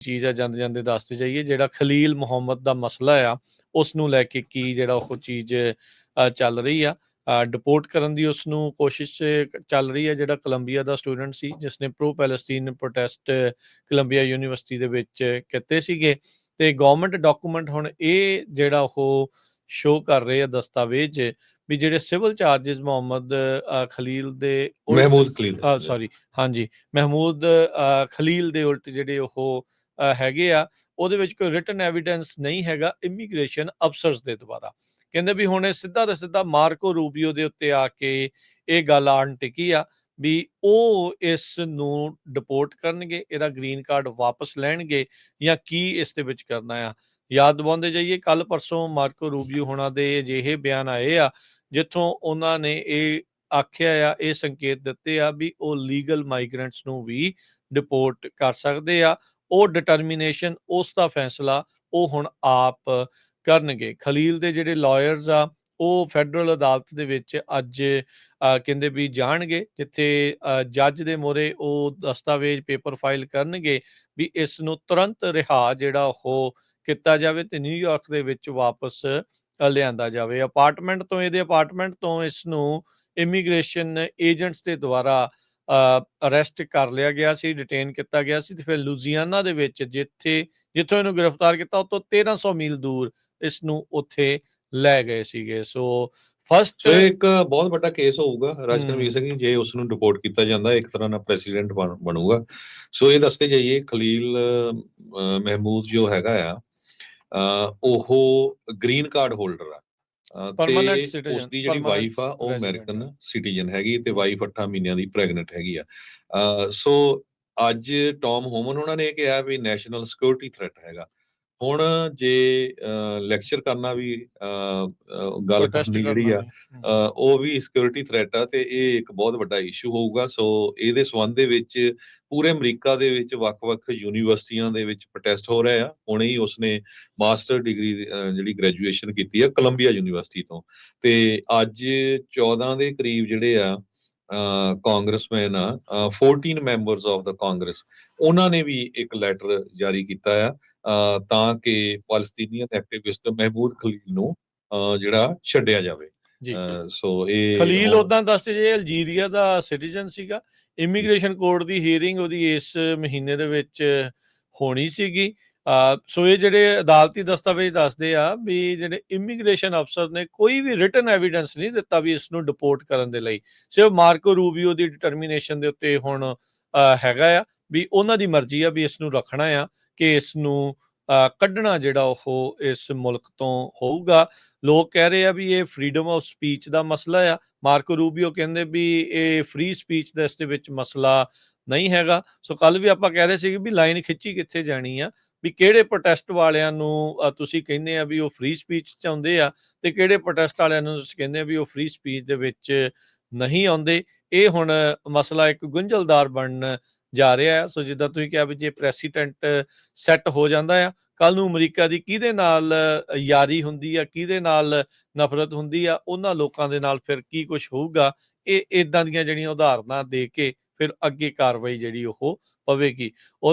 ਚੀਜ਼ ਆ ਜਾਂਦੇ ਜਾਂਦੇ ਦੱਸਦੇ ਜਾਈਏ, ਜਿਹੜਾ ਖਲੀਲ ਮੁਹੰਮਦ ਦਾ ਮਸਲਾ ਆ ਉਸ ਨੂੰ ਲੈ ਕੇ ਕੀ ਜਿਹੜਾ ਉਹ ਚੀਜ਼ ਚੱਲ ਰਹੀ ਆ। ਡਿਪੋਰਟ ਕਰਨ ਦੀ ਉਸ ਨੂੰ ਕੋਸ਼ਿਸ਼ ਚੱਲ ਰਹੀ ਹੈ। ਜਿਹੜਾ ਕੋਲੰਬੀਆ ਦਾ ਸਟੂਡੈਂਟ ਸੀ ਜਿਸਨੇ ਪ੍ਰੋ ਪੈਲਸਟੀਨ ਪ੍ਰੋਟੈਸਟ ਕੋਲੰਬੀਆ ਯੂਨੀਵਰਸਿਟੀ ਦੇ ਵਿੱਚ ਕੀਤੇ ਸੀਗੇ, ਤੇ ਗਵਰਨਮੈਂਟ ਡਾਕੂਮੈਂਟ ਹੁਣ ਇਹ ਜਿਹੜਾ ਉਹ ਸ਼ੋਅ ਕਰ ਰਹੇ ਆ ਦਸਤਾਵੇਜ਼ ਵੀ ਜਿਹੜੇ ਸਿਵਲ ਚਾਰजेस ਮੁਹੰਮਦ ਖਲੀਲ ਦੇ ਮਹਿਮੂਦ ਖਲੀਲ ਸੌਰੀ ਹਾਂਜੀ ਮਹਿਮੂਦ ਖਲੀਲ ਦੇ ਉਲਟ ਜਿਹੜੇ ਉਹ ਹੈਗੇ ਆ, ਉਹਦੇ ਵਿੱਚ ਕੋਈ ਰਿਟਨ ਐਵੀਡੈਂਸ ਨਹੀਂ ਹੈਗਾ ਇਮੀਗ੍ਰੇਸ਼ਨ ਅਫਸਰਸ ਦੇ ਦੁਆਰਾ। ਕਹਿੰਦੇ ਵੀ ਹੁਣ ਇਹ ਸਿੱਧਾ ਤੇ ਸਿੱਧਾ ਮਾਰਕੋ ਰੂਬੀਓ ਦੇ ਉੱਤੇ ਆ ਕੇ ਇਹ ਗੱਲ ਆਣ ਟਿਕੀ ਆ ਵੀ ਉਹ ਇਸ ਨੂੰ ਡਿਪੋਰਟ ਕਰਨਗੇ, ਇਹਦਾ ਗ੍ਰੀਨ ਕਾਰਡ ਵਾਪਸ ਲੈਣਗੇ ਜਾਂ ਕੀ ਇਸ ਦੇ ਵਿੱਚ ਕਰਨਾ ਆ। ਯਾਦ ਦਿਵਾਉਂਦੇ ਜਾਈਏ, ਕੱਲ ਪਰਸੋਂ ਮਾਰਕੋ ਰੂਬੀਓ ਹੋਣਾ ਦੇ ਅਜਿਹੇ ਬਿਆਨ ਆਏ ਆ ਜਿੱਥੋਂ ਉਹਨਾਂ ਨੇ ਇਹ ਆਖਿਆ ਆ, ਇਹ ਸੰਕੇਤ ਦਿੱਤੇ ਆ ਵੀ ਉਹ ਲੀਗਲ ਮਾਈਗ੍ਰੈਂਟਸ ਨੂੰ ਵੀ ਡਿਪੋਰਟ ਕਰ ਸਕਦੇ ਆ। ਉਹ ਡਿਟਰਮੀਨੇਸ਼ਨ, ਉਸ ਦਾ ਫੈਸਲਾ ਉਹ ਹੁਣ ਆਪ ਕਰਨਗੇ। ਖਲੀਲ ਦੇ ਜਿਹੜੇ ਲਾਇਰਸ ਆ ਉਹ ਫੈਡਰਲ ਅਦਾਲਤ ਦੇ ਵਿੱਚ ਅੱਜ ਕਹਿੰਦੇ ਵੀ ਜਾਣਗੇ, ਜਿੱਥੇ ਜੱਜ ਦੇ ਮੂਹਰੇ ਉਹ ਦਸਤਾਵੇਜ਼ ਪੇਪਰ ਫਾਈਲ ਕਰਨਗੇ ਵੀ ਇਸ ਨੂੰ ਤੁਰੰਤ ਰਿਹਾ ਜਿਹੜਾ ਉਹ ਕੀਤਾ ਜਾਵੇ ਤੇ ਨਿਊਯਾਰਕ ਦੇ ਵਿੱਚ ਵਾਪਸ ਲਿਆਂਦਾ ਜਾਵੇ। ਇਹਦੇ ਅਪਾਰਟਮੈਂਟ ਤੋਂ ਇਸ ਨੂੰ ਇਮੀਗ੍ਰੇਸ਼ਨ ਏਜੰਟਸ ਦੇ ਦੁਆਰਾ ਅਰੈਸਟ ਕਰ ਲਿਆ ਗਿਆ ਸੀ, ਡਿਟੇਨ ਕੀਤਾ ਗਿਆ ਸੀ, ਤੇ ਫਿਰ ਲੁਜ਼ੀਆਨਾ ਦੇ ਵਿੱਚ ਜਿੱਥੋਂ ਇਹਨੂੰ ਗ੍ਰਿਫਤਾਰ ਕੀਤਾ ਉਹ ਤੋਂ 1300 ਮੀਲ ਦੂਰ ਇਸ ਨੂੰ ਉੱਥੇ ਲੈ ਗਏ ਸੀਗੇ। ਸੋ ਇੱਕ ਬਹੁਤ ਵੱਡਾ ਕੇਸ ਹੋਊਗਾ ਰਾਜ ਕਰਮਵੀਰ ਸਿੰਘ, ਜੇ ਉਸ ਨੂੰ ਡਿਪੋਰਟ ਕੀਤਾ ਜਾਂਦਾ ਇੱਕ ਤਰ੍ਹਾਂ ਨਾਲ ਪ੍ਰੈਸੀਡੈਂਟ ਬਣੂਗਾ। ਸੋ ਇਹ ਦੱਸਦੇ ਜਾਈਏ, ਖਲੀਲ ਮਹਿਮੂਦ ਜੋ ਹੈਗਾ ਆ ਉਹ ਗ੍ਰੀਨ ਕਾਰਡ ਹੋਲਡਰ ਆ ਤੇ ਉਸਦੀ ਜਿਹੜੀ ਵਾਈਫ ਆ ਉਹ ਅਮਰੀਕਨ ਸਿਟੀਜ਼ਨ ਹੈਗੀ ਤੇ ਵਾਈਫ 8 ਮਹੀਨਿਆਂ ਦੀ ਪ੍ਰੈਗਨੈਂਟ ਹੈਗੀ ਆ। ਸੋ ਅੱਜ ਟੌਮ ਹੋਮਨ ਉਹਨਾਂ ਨੇ ਕਿਹਾ ਵੀ ਨੈਸ਼ਨਲ ਸਿਕਿਉਰਿਟੀ ਥ੍ਰੈਟ ਹੈਗਾ। ਹੁਣ ਜੇ ਲੈਕਚਰ ਕਰਨਾ ਵੀ ਗੱਲ ਕਰਨੀ ਜਿਹੜੀ ਆ ਉਹ ਵੀ ਸਿਕਿਉਰਿਟੀ ਥ੍ਰੈਟ ਆ ਤੇ ਇਹ ਇੱਕ ਬਹੁਤ ਵੱਡਾ ਇਸ਼ੂ ਹੋਊਗਾ। ਸੋ ਇਹਦੇ ਸੰਬੰਧ ਦੇ ਵਿੱਚ ਪੂਰੇ ਅਮਰੀਕਾ ਦੇ ਵਿੱਚ ਵੱਖ-ਵੱਖ ਯੂਨੀਵਰਸਿਟੀਆਂ ਦੇ ਵਿੱਚ ਪ੍ਰੋਟੈਸਟ ਹੋ ਰਹੇ ਆ। ਹੁਣੇ ਹੀ ਉਸਨੇ ਮਾਸਟਰ ਡਿਗਰੀ ਜਿਹੜੀ ਗ੍ਰੈਜੂਏਸ਼ਨ ਕੀਤੀ ਆ ਕੋਲੰਬੀਆ ਯੂਨੀਵਰਸਿਟੀ ਤੋਂ, ਤੇ ਅੱਜ 14 ਦੇ ਕਰੀਬ ਜਿਹੜੇ ਆ ਕਾਂਗਰਸਮੈਨ ਆ 14 ਮੈਂਬਰਸ ਆਫ ਦਾ ਕਾਂਗਰਸ, ਉਹਨਾਂ ਨੇ ਵੀ ਇੱਕ ਲੈਟਰ ਜਾਰੀ ਕੀਤਾ ਆ ਤਾਂ ਕਿ ਪੈਲਸਤੀਨੀਅਨ ਐਕਟਿਵਿਸਟ ਮਹਿਮੂਦ ਖਲੀਲ ਨੂੰ ਜਿਹੜਾ ਛੱਡਿਆ ਜਾਵੇ। ਸੋ ਇਹ ਖਲੀਲ ਉਦਾਂ ਦੱਸ ਜੇ ਅਲਜੀਰੀਆ ਦਾ ਸਿਟੀਜ਼ਨ ਸੀਗਾ। ਇਮੀਗ੍ਰੇਸ਼ਨ ਕੋਰਟ ਦੀ ਹੀਅਰਿੰਗ ਉਹਦੀ ਇਸ ਮਹੀਨੇ ਦੇ ਵਿੱਚ ਹੋਣੀ ਸੀਗੀ। ਸੋ ਇਹ ਜਿਹੜੇ ਅਦਾਲਤੀ ਦਸਤਾਵੇਜ਼ ਦੱਸਦੇ ਆ ਵੀ ਜਿਹੜੇ ਇਮੀਗ੍ਰੇਸ਼ਨ ਅਫਸਰ ਨੇ ਕੋਈ ਵੀ ਰਿਟਨ ਐਵੀਡੈਂਸ ਨਹੀਂ ਦਿੱਤਾ ਵੀ ਇਸ ਨੂੰ ਡਿਪੋਰਟ ਕਰਨ ਦੇ ਲਈ। ਸਿਰਫ ਮਾਰਕੋ ਰੂਬੀਓ ਦੀ ਡਿਟਰਮੀਨੇਸ਼ਨ ਦੇ ਉੱਤੇ ਹੁਣ ਹੈਗਾ ਆ ਵੀ ਉਹਨਾਂ ਦੀ ਮਰਜ਼ੀ ਆ ਵੀ ਇਸ ਨੂੰ ਰੱਖਣਾ ਆ ਕਿ ਇਸ ਨੂੰ ਕੱਢਣਾ ਜਿਹੜਾ ਉਹ ਇਸ ਮੁਲਕ ਤੋਂ ਹੋਊਗਾ। ਲੋਕ ਕਹਿ ਰਹੇ ਆ ਵੀ ਇਹ ਫਰੀडम ਆਫ ਸਪੀਚ ਦਾ ਮਸਲਾ ਆ। ਮਾਰਕੋ ਰੂਬੀਓ ਕਹਿੰਦੇ ਵੀ ਇਹ ਫ੍ਰੀ ਸਪੀਚ ਦਾ ਇਸ ਦੇ ਵਿੱਚ ਮਸਲਾ ਨਹੀਂ ਹੈਗਾ। ਸੋ ਕੱਲ ਵੀ ਆਪਾਂ ਕਹਿ ਰਹੇ ਸੀਗੇ ਵੀ ਲਾਈਨ ਖਿੱਚੀ ਕਿੱਥੇ ਜਾਣੀ ਆ, ਵੀ ਕਿਹੜੇ ਪ੍ਰੋਟੈਸਟ ਵਾਲਿਆਂ ਨੂੰ ਤੁਸੀਂ ਕਹਿੰਦੇ ਆ ਵੀ ਉਹ ਫ੍ਰੀ ਸਪੀਚ ਚਾਹੁੰਦੇ ਆ ਤੇ ਕਿਹੜੇ ਪ੍ਰੋਟੈਸਟ ਵਾਲਿਆਂ ਨੂੰ ਤੁਸੀਂ ਕਹਿੰਦੇ ਆ ਵੀ ਉਹ ਫ੍ਰੀ ਸਪੀਚ ਦੇ ਵਿੱਚ ਨਹੀਂ ਆਉਂਦੇ। ਇਹ ਹੁਣ ਮਸਲਾ ਇੱਕ ਗੁੰਝਲਦਾਰ ਬਣਨ ਜਾ ਰਿਹਾ। ਸੋ ਜਿੱਦਾਂ ਤੁਸੀਂ ਕਿਹਾ ਵੀ ਜੇ ਪ੍ਰੈਸੀਡੈਂਟ ਸੈੱਟ ਹੋ ਜਾਂਦਾ ਆ, ਕੱਲ ਨੂੰ ਅਮਰੀਕਾ ਦੀ ਕਿਹਦੇ ਨਾਲ ਯਾਰੀ ਹੁੰਦੀ ਆ, ਕਿਹਦੇ ਨਾਲ ਨਫ਼ਰਤ ਹੁੰਦੀ ਆ, ਉਹਨਾਂ ਲੋਕਾਂ ਦੇ ਨਾਲ ਫਿਰ ਕੀ ਕੁਝ ਹੋਊਗਾ, ਇਹ ਇਦਾਂ ਦੀਆਂ ਜਿਹੜੀਆਂ ਉਦਾਹਰਨਾਂ ਦੇ ਕੇ ਫਿਰ ਅੱਗੇ ਕਾਰਵਾਈ ਜਿਹੜੀ ਉਹ ਪਵੇਗੀ।